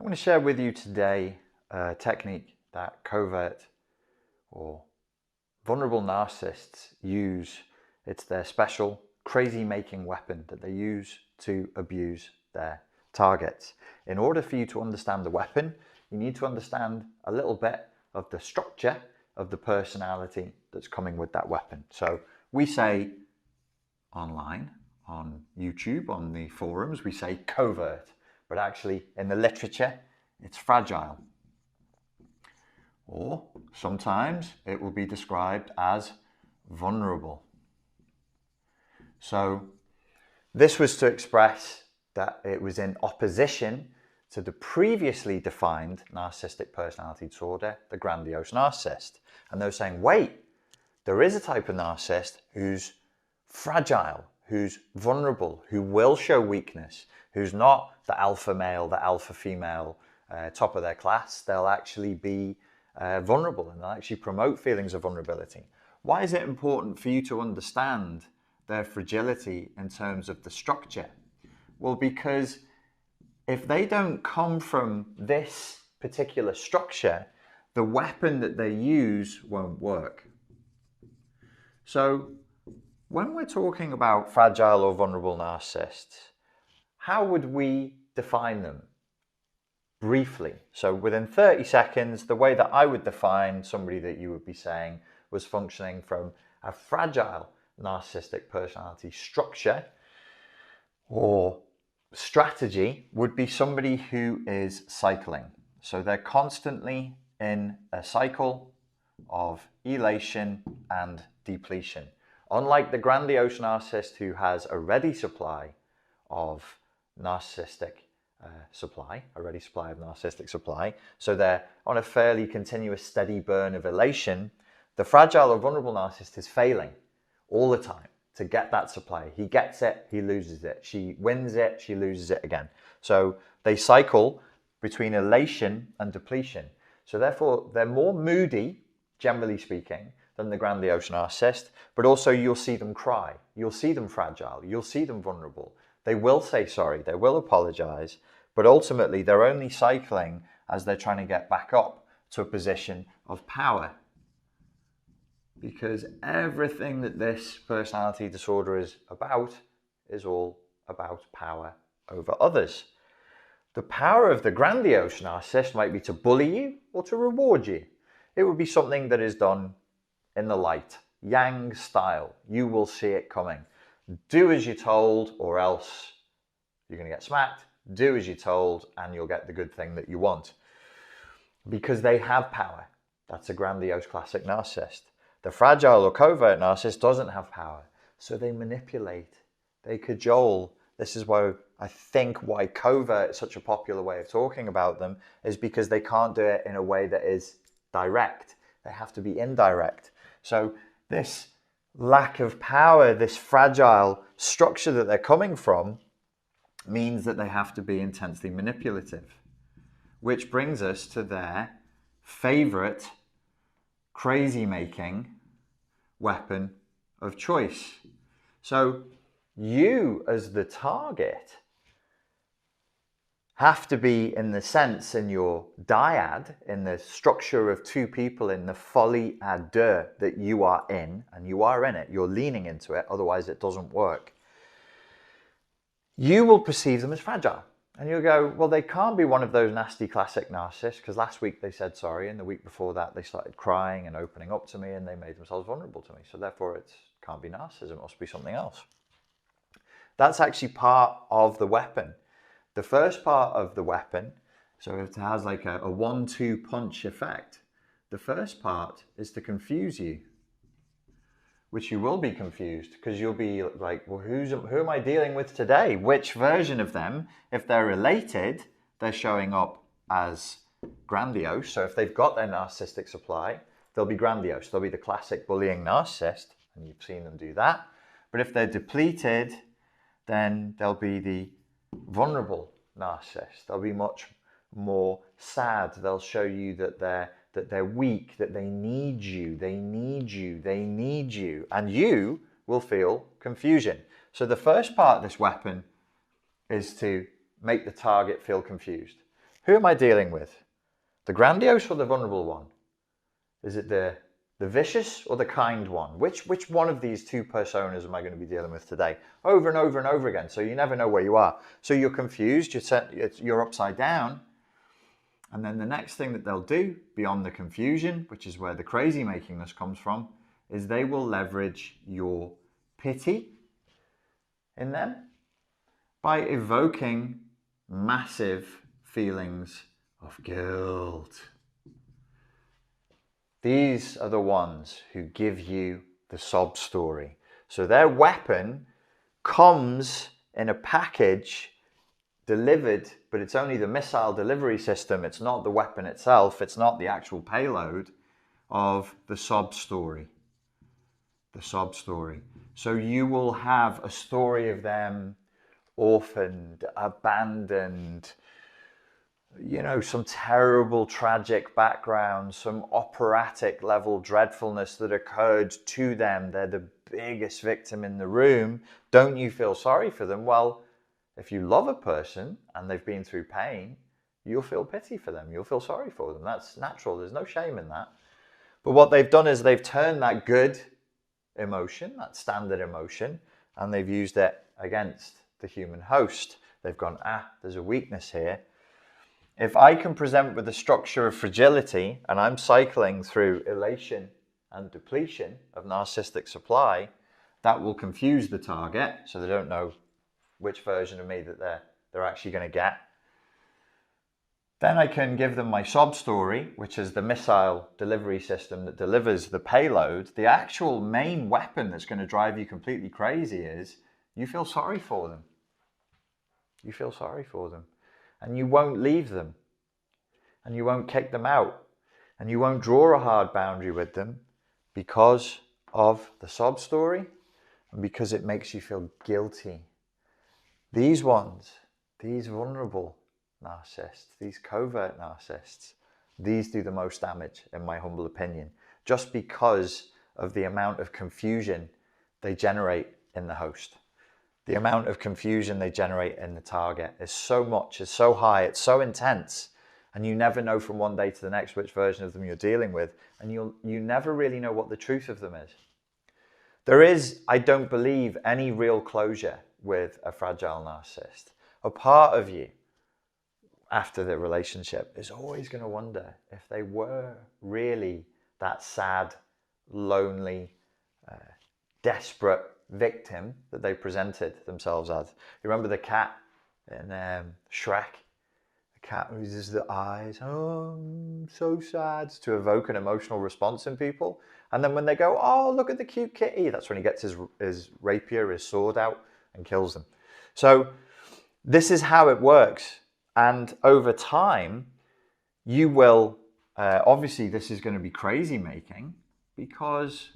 I'm going to share with you today a technique that covert or vulnerable narcissists use. It's their special crazy-making weapon that they use to abuse their targets. In order for you to understand the weapon, you need to understand a little bit of the structure of the personality that's coming with that weapon. So we say online, on YouTube, on the forums, we say covert, but actually in the literature, it's fragile. Or sometimes it will be described as vulnerable. So this was to express that it was in opposition to the previously defined narcissistic personality disorder, the grandiose narcissist. And they're saying, wait, there is a type of narcissist who's fragile, who's vulnerable, who will show weakness, who's not the alpha male, the alpha female, top of their class. They'll actually be vulnerable and they'll actually promote feelings of vulnerability. Why is it important for you to understand their fragility in terms of the structure? Well, because if they don't come from this particular structure, the weapon that they use won't work. So when we're talking about fragile or vulnerable narcissists, how would we define them? Briefly. So within 30 seconds, the way that I would define somebody that you would be saying was functioning from a fragile narcissistic personality structure or strategy would be somebody who is cycling. So they're constantly in a cycle of elation and depletion. Unlike the grandiose narcissist who has a ready supply of narcissistic supply, so they're on a fairly continuous steady burn of elation, the fragile or vulnerable narcissist is failing all the time to get that supply. He gets it, he loses it. She wins it, she loses it again. So they cycle between elation and depletion. So therefore, they're more moody, generally speaking, than the grandiose narcissist, but also you'll see them cry. You'll see them fragile. You'll see them vulnerable. They will say sorry. They will apologize, but ultimately they're only cycling as they're trying to get back up to a position of power. Because everything that this personality disorder is all about power over others. The power of the grandiose narcissist might be to bully you or to reward you. It would be something that is done in the light, Yang style. You will see it coming. Do as you're told or else you're going to get smacked. Do as you're told and you'll get the good thing that you want. Because they have power. That's a grandiose classic narcissist. The fragile or covert narcissist doesn't have power, so they manipulate, they cajole. This is why I think why covert is such a popular way of talking about them, is because they can't do it in a way that is direct. They have to be indirect. So this lack of power, this fragile structure that they're coming from, means that they have to be intensely manipulative. Which brings us to their favorite crazy-making weapon of choice. So you as the target have to be in the sense in your dyad, in the structure of two people in the folie à deux that you are in, and you are in it, you're leaning into it, otherwise it doesn't work. You will perceive them as fragile. And you'll go, well, they can't be one of those nasty classic narcissists because last week they said sorry and the week before that they started crying and opening up to me and they made themselves vulnerable to me. So therefore it can't be narcissism, it must be something else. That's actually part of the weapon. The first part of the weapon, so it has like a 1-2 punch effect. The first part is to confuse you, which you will be confused because you'll be like, well, who am I dealing with today? Which version of them? If they're related, they're showing up as grandiose. So if they've got their narcissistic supply, they'll be grandiose. They'll be the classic bullying narcissist, and you've seen them do that. But if they're depleted, then they'll be the vulnerable narcissist. They'll be much more sad. They'll show you that they're weak, that they need you, and you will feel confusion. So the first part of this weapon is to make the target feel confused. Who am I dealing with? The grandiose or the vulnerable one? Is it the vicious or the kind one? Which one of these two personas am I going to be dealing with today? Over and over and over again, so you never know where you are. So you're confused, you're upside down, and then the next thing that they'll do, beyond the confusion, which is where the crazy makingness comes from, is they will leverage your pity in them by evoking massive feelings of guilt. These are the ones who give you the sob story. So their weapon comes in a package delivered, but it's only the missile delivery system. It's not the weapon itself. It's not the actual payload of the sob story. The sob story. So you will have a story of them orphaned, abandoned, some terrible tragic background, some operatic level dreadfulness that occurred to them. They're the biggest victim in the room. Don't you feel sorry for them? Well, if you love a person and they've been through pain, you'll feel pity for them. You'll feel sorry for them. That's natural. There's no shame in that. But what they've done is they've turned that good emotion, that standard emotion, and they've used it against the human host. They've gone, there's a weakness here. If I can present with the structure of fragility and I'm cycling through elation and depletion of narcissistic supply, that will confuse the target so they don't know which version of me that they're actually going to get. Then I can give them my sob story, which is the missile delivery system that delivers the payload. The actual main weapon that's going to drive you completely crazy is you feel sorry for them. You feel sorry for them. And you won't leave them. And you won't kick them out. And you won't draw a hard boundary with them because of the sob story and because it makes you feel guilty. These ones, these vulnerable narcissists, these covert narcissists, these do the most damage, in my humble opinion, just because of the amount of confusion they generate in the host. The amount of confusion they generate in the target is so much, it's so high, it's so intense, and you never know from one day to the next which version of them you're dealing with, and you never really know what the truth of them is. There is, I don't believe, any real closure with a fragile narcissist. A part of you, after the relationship, is always going to wonder if they were really that sad, lonely, desperate victim that they presented themselves as. You remember the cat in Shrek? The cat who uses the eyes, I'm so sad, to evoke an emotional response in people. And then when they go, oh, look at the cute kitty, that's when he gets his rapier, his sword out and kills them. So this is how it works. And over time, you will, obviously this is going to be crazy making, because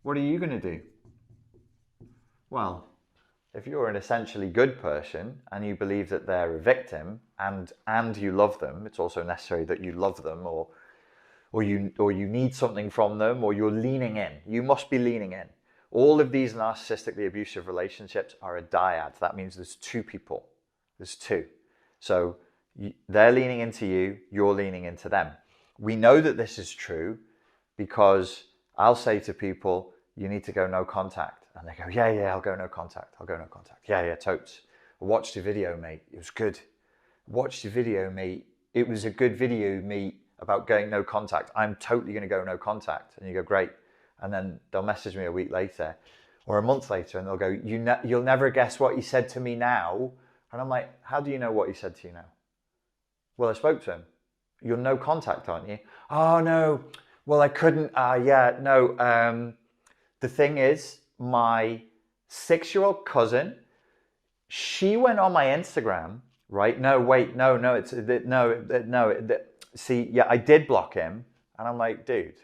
what are you going to do? Well, if you're an essentially good person and you believe that they're a victim and you love them, it's also necessary that you love them or you need something from them, or you're leaning in. You must be leaning in. All of these narcissistically abusive relationships are a dyad. That means there's two people. There's two. So they're leaning into you, you're leaning into them. We know that this is true because I'll say to people, you need to go no contact. And they go, yeah, I'll go no contact. I'll go no contact. Yeah, totes. I watched your video, mate. It was good. Watched your video, mate. It was a good video, mate, about going no contact. I'm totally going to go no contact. And you go, great. And then they'll message me a week later or a month later and they'll go, you'll never guess what he said to me now. And I'm like, how do you know what he said to you now? Well, I spoke to him. You're no contact, aren't you? Oh, no. Well, I couldn't. The thing is, my 6-year-old cousin, she went on my Instagram, right? No, wait, no. See, yeah, I did block him. And I'm like, dude,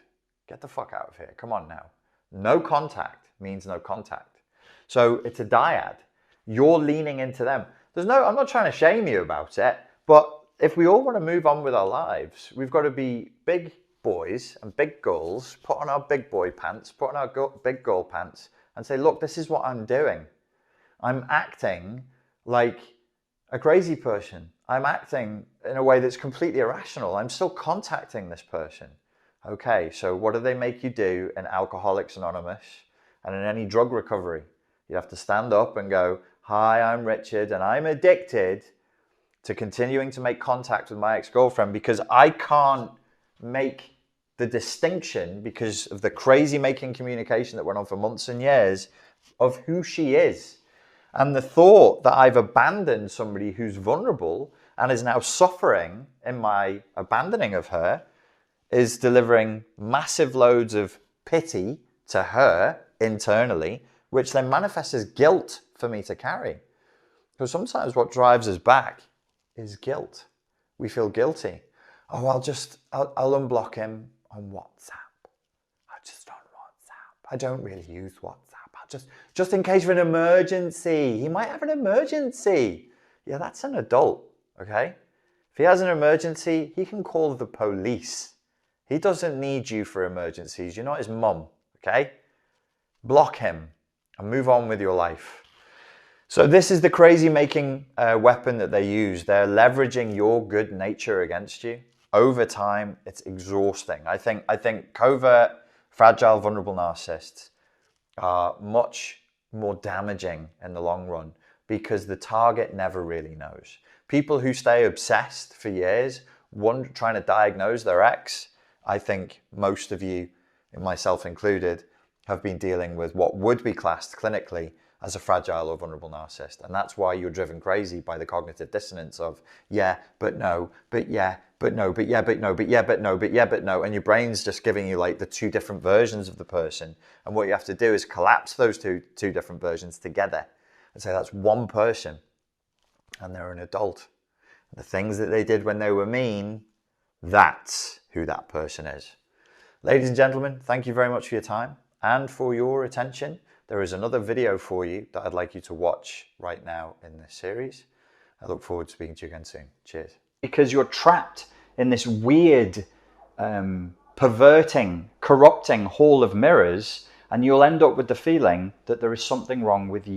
get the fuck out of here. Come on now. No contact means no contact. So it's a dyad. You're leaning into them. I'm not trying to shame you about it, but if we all want to move on with our lives, we've got to be big boys and big girls, put on our big boy pants, put on our big girl pants, and say, look, this is what I'm doing. I'm acting like a crazy person. I'm acting in a way that's completely irrational. I'm still contacting this person. Okay, so what do they make you do in Alcoholics Anonymous and in any drug recovery? You have to stand up and go, "Hi, I'm Richard, and I'm addicted to continuing to make contact with my ex-girlfriend because I can't make the distinction because of the crazy making communication that went on for months and years of who she is. And the thought that I've abandoned somebody who's vulnerable and is now suffering in my abandoning of her is delivering massive loads of pity to her internally, which then manifests as guilt for me to carry. Because sometimes what drives us back is guilt. We feel guilty. Oh, I'll unblock him on WhatsApp. I just on WhatsApp. I don't really use WhatsApp. I'll just in case of an emergency. He might have an emergency. Yeah, that's an adult, okay? If he has an emergency, he can call the police. He doesn't need you for emergencies. You're not his mum, okay? Block him and move on with your life. So this is the crazy making weapon that they use. They're leveraging your good nature against you. Over time, it's exhausting. I think covert, fragile, vulnerable narcissists are much more damaging in the long run because the target never really knows. People who stay obsessed for years, trying to diagnose their ex, I think most of you, myself included, have been dealing with what would be classed clinically as a fragile or vulnerable narcissist. And that's why you're driven crazy by the cognitive dissonance of, yeah, but no, but yeah, but no, but yeah, but no, but yeah, but no, but yeah, but no. And your brain's just giving you like the two different versions of the person. And what you have to do is collapse those two different versions together and say that's one person and they're an adult. The things that they did when they were mean, that's who that person is. Ladies and gentlemen, thank you very much for your time and for your attention. There is another video for you that I'd like you to watch right now in this series. I look forward to speaking to you again soon. Cheers. Because you're trapped in this weird, perverting, corrupting hall of mirrors, and you'll end up with the feeling that there is something wrong with you.